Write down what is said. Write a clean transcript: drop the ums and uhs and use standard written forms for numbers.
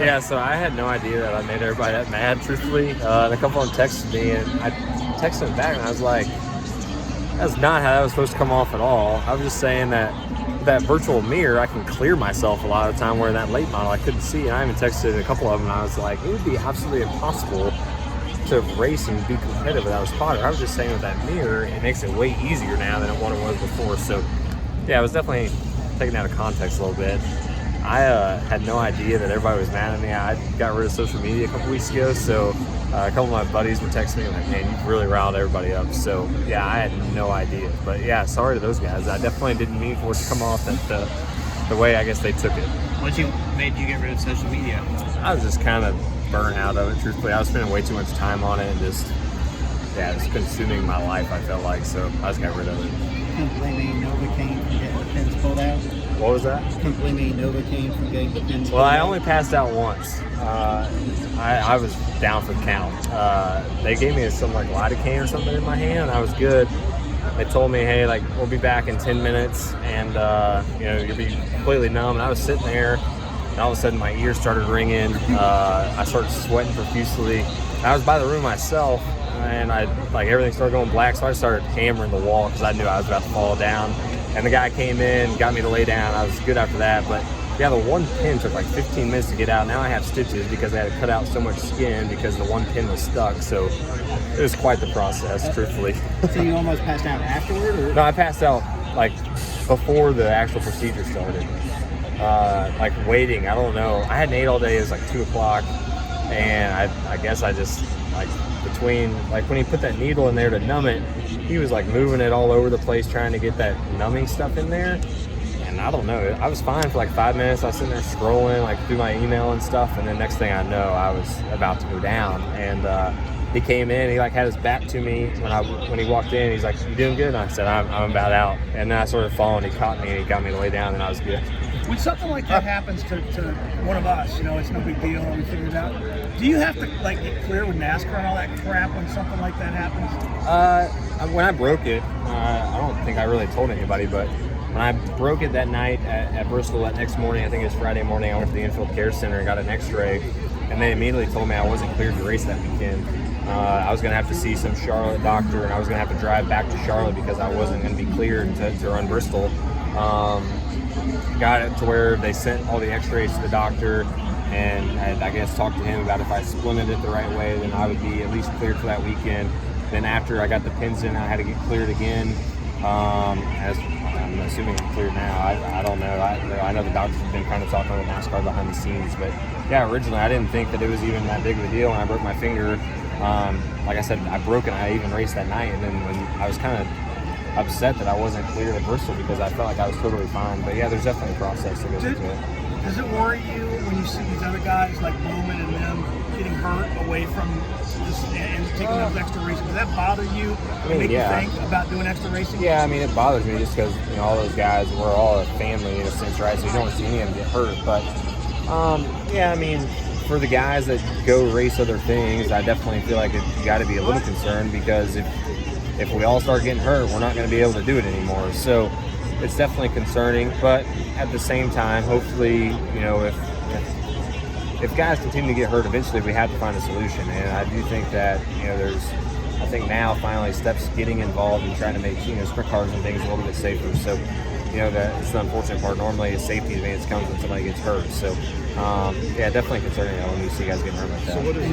Yeah, so I had no idea that I made everybody that mad, truthfully. And a couple of them texted me, and I texted them back, and I was like, that's not how that was supposed to come off at all. I was just saying that with that virtual mirror, I can clear myself a lot of the time, where in that late model, I couldn't see. And I even texted a couple of them, and I was like, it would be absolutely impossible to race and be competitive without a spotter. I was just saying with that mirror, it makes it way easier now than what it was before. So, yeah, I was definitely taking out of context a little bit. I had no idea that everybody was mad at me. I got rid of social media a couple weeks ago, so a couple of my buddies were texting me like, man, you've really riled everybody up. So, yeah, I had no idea. But, yeah, sorry to those guys. I definitely didn't mean for it to come off that the way I guess they took it. What made you get rid of social media? I was just kind of burnt out of it, truthfully. I was spending way too much time on it and just consuming my life, I felt like. So I just got rid of it. Completely Novocaine from getting the pins pulled out. What was that? Completely Novocaine from getting the pins pulled Well, out. I only passed out once. I was down for the count. They gave me some like lidocaine or something in my hand, and I was good. They told me, hey, like, we'll be back in 10 minutes, and you'll be completely numb. And I was sitting there, and all of a sudden my ears started ringing. I started sweating profusely. And I was by the room myself, and everything started going black, so I started hammering the wall because I knew I was about to fall down. And the guy came in, got me to lay down. I was good after that, but yeah, the one pin took like 15 minutes to get out. Now I have stitches because I had to cut out so much skin because the one pin was stuck. So it was quite the process, truthfully. So you almost passed out afterward? Or? No, I passed out like before the actual procedure started. Like waiting, I don't know. I hadn't ate all day. It was like 2 o'clock, and I guess I just like between like when he put that needle in there to numb it, he was like moving it all over the place trying to get that numbing stuff in there. And I don't know, I was fine for like 5 minutes. I was sitting there scrolling like through my email and stuff, and then next thing I know, I was about to go down. And he came in, he like had his back to me when he walked in. He's like, "You doing good?" And I said, I'm about out. And then I started falling. He caught me and he got me to lay down, and I was good. When something like that happens to one of us, it's no big deal, we figure it out. Do you have to like get clear with NASCAR and all that crap when something like that happens? When I broke it, I don't think I really told anybody, but when I broke it that night at Briscoe, that next morning, I think it was Friday morning, I went to the Infield Care Center and got an x-ray, and they immediately told me I wasn't cleared to race that weekend. I was going to have to see some Charlotte doctor, and I was going to have to drive back to Charlotte because I wasn't going to be cleared to run Bristol. Got it to where they sent all the x-rays to the doctor, and I guess talked to him about if I splinted it the right way, then I would be at least cleared for that weekend. Then after I got the pins in, I had to get cleared again. As I'm assuming I'm cleared now. I don't know. I know the doctors have been kind of talking with NASCAR behind the scenes, but yeah, originally I didn't think that it was even that big of a deal when I broke my finger. Like I said, I broke it. I even raced that night, and then when I was kind of upset that I wasn't cleared at Bristol because I felt like I was totally fine. But yeah, there's definitely a process that goes into it. Does it worry you when you see these other guys like Bowman and them getting hurt away from this and taking those extra races? Does that bother you? Make you think about doing extra racing? Yeah, I mean, it bothers me just because all those guys, we're all a family in a sense, right? So you don't want to see any of them get hurt. But yeah, I mean, for the guys that go race other things, I definitely feel like you got to be a little concerned because if we all start getting hurt, we're not going to be able to do it anymore. So it's definitely concerning, but at the same time, hopefully, if guys continue to get hurt, eventually we have to find a solution. And I do think that, I think now finally steps getting involved and trying to make, sprint cars and things a little bit safer. So, that's the unfortunate part. Normally a safety advance comes when somebody gets hurt. So, yeah, definitely concerning when you see guys getting hurt like that.